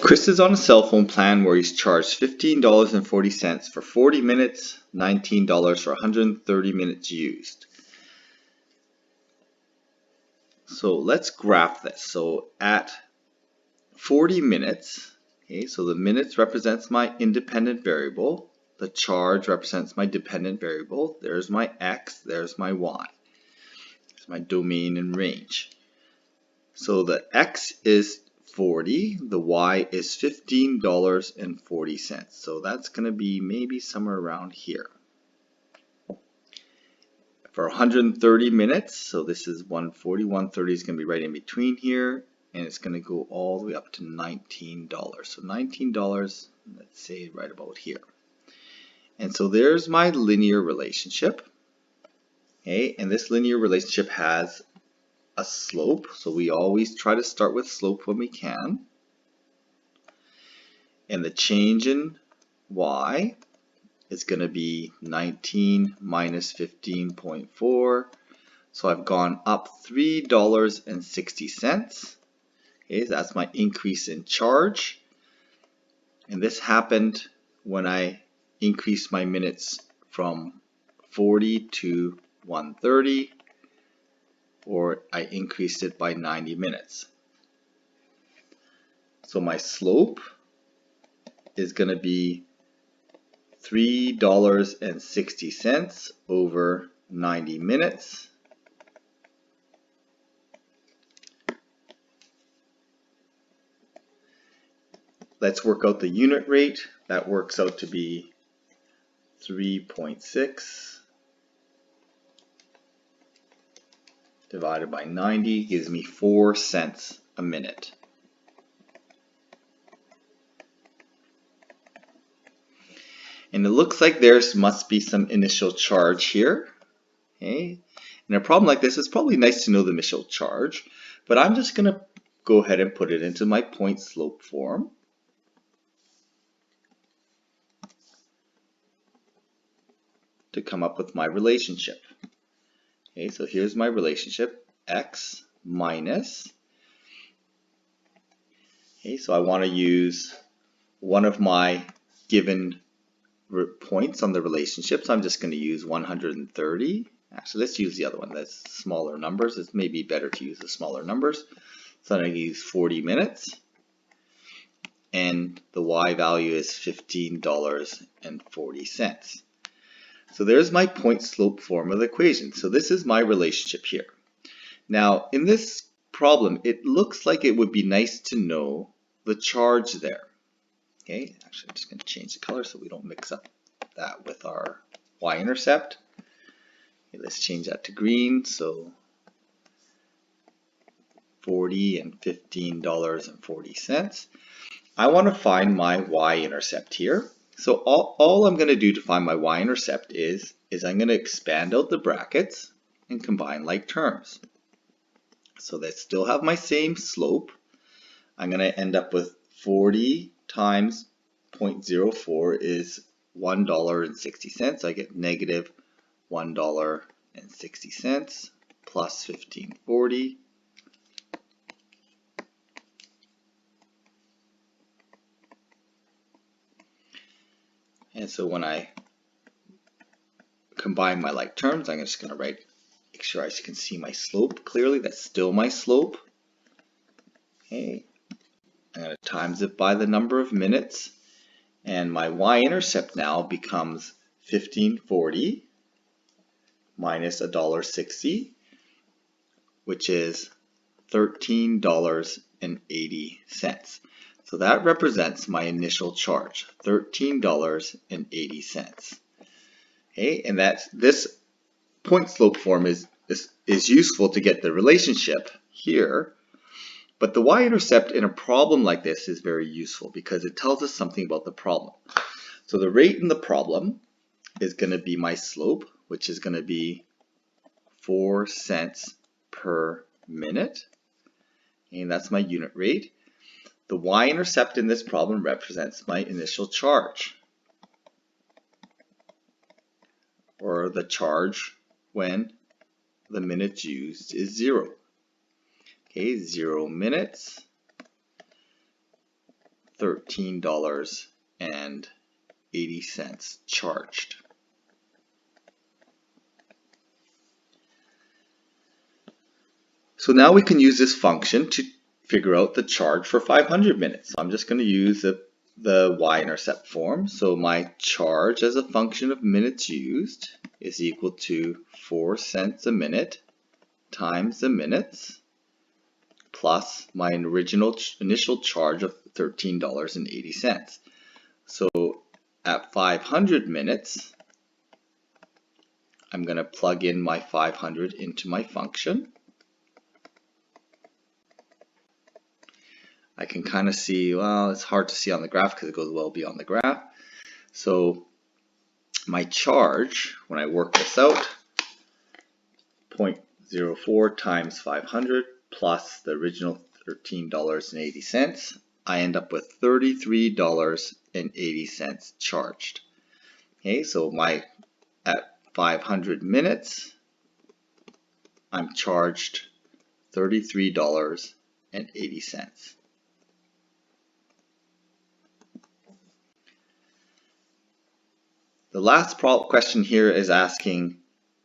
Chris is on a cell phone plan where he's charged $15.40 for 40 minutes, $19 for 130 minutes used. So let's graph this. So at 40 minutes, okay, so the minutes represents my independent variable. The charge represents my dependent variable. There's my x, there's my y. There's my domain and range. So the x is 40, the y is $15.40. So that's going to be maybe somewhere around here. For 130 minutes, so this is 140, 130 is going to be right in between here, and it's going to go all the way up to $19. So $19, let's say right about here. And so there's my linear relationship. Okay, and this linear relationship has a slope, so we always try to start with slope when we can. And the change in y is going to be 19 minus 15.4. So I've gone up $3.60. Okay, so that's my increase in charge. And this happened when I increased my minutes from 40 to 130, or I increased it by 90 minutes. So my slope is going to be $3.60 over 90 minutes. Let's work out the unit rate. That works out to be 3.6 divided by 90 gives me 4 cents a minute. And it looks like there must be some initial charge here. Okay. In a problem like this, it's probably nice to know the initial charge, but I'm just going to go ahead and put it into my point slope form. To come up with my relationship. Okay, so here's my relationship, x minus. Okay, so I want to use one of my given points on the relationship, so I'm just going to use 130. Actually, let's use the other one. That's smaller numbers. It's maybe better to use the smaller numbers. So I'm going to use 40 minutes. And the y value is $15.40. So there's my point slope form of the equation. So this is my relationship here. Now in this problem, it looks like it would be nice to know the charge there. Okay, actually I'm just going to change the color so we don't mix up that with our y-intercept. Okay, let's change that to green. So 40 and $15.40. I want to find my y-intercept here. So all I'm going to do to find my y-intercept is I'm going to expand out the brackets and combine like terms. So they still have my same slope. I'm going to end up with 40 times 0.04 is $1.60. I get negative $1.60 plus 1540. And so when I combine my like terms, I'm just going to make sure I can see my slope clearly. That's still my slope. Okay. I'm going to times it by the number of minutes. And my y-intercept now becomes 1540 minus $1.60, which is $13.80. So that represents my initial charge, $13.80. Okay, and this point slope form is useful to get the relationship here, but the y-intercept in a problem like this is very useful because it tells us something about the problem. So the rate in the problem is going to be my slope, which is going to be 4 cents per minute, and that's my unit rate. The y-intercept in this problem represents my initial charge, or the charge when the minutes used is 0. Okay, 0 minutes, $13.80 charged. So now we can use this function to figure out the charge for 500 minutes. So I'm just going to use the y-intercept form. So my charge as a function of minutes used is equal to 4 cents a minute times the minutes plus my initial charge of $13.80. So at 500 minutes, I'm going to plug in my 500 into my function. I can kind of see, well, it's hard to see on the graph because it goes well beyond the graph. So my charge, when I work this out, 0.04 times 500 plus the original $13.80, I end up with $33.80 charged. Okay, so at 500 minutes, I'm charged $33.80. The last question here is asking,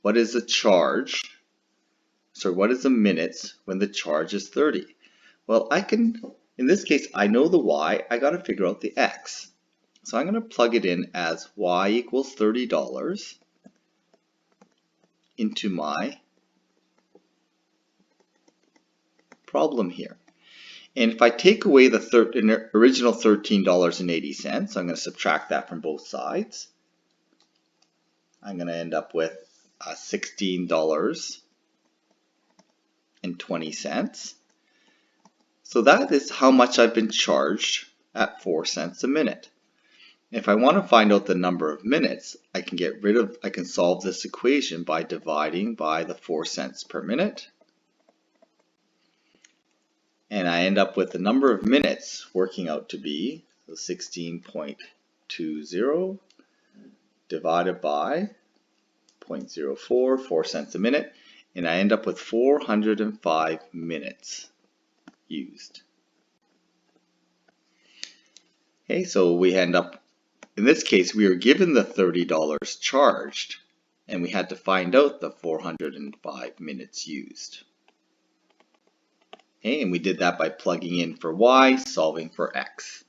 what is the charge? So what is the minutes when the charge is 30? Well, in this case, I know the y, I got to figure out the x. So I'm going to plug it in as y equals $30 into my problem here. And if I take away the original $13.80, I'm going to subtract that from both sides. I'm going to end up with $16.20. So that is how much I've been charged at 4 cents a minute. If I want to find out the number of minutes, I can solve this equation by dividing by the 4 cents per minute. And I end up with the number of minutes working out to be 16.20 divided by 0.04, 4 cents a minute, and I end up with 405 minutes used. Okay, so we end up, in this case, we were given the $30 charged, and we had to find out the 405 minutes used. Okay, and we did that by plugging in for y, solving for x.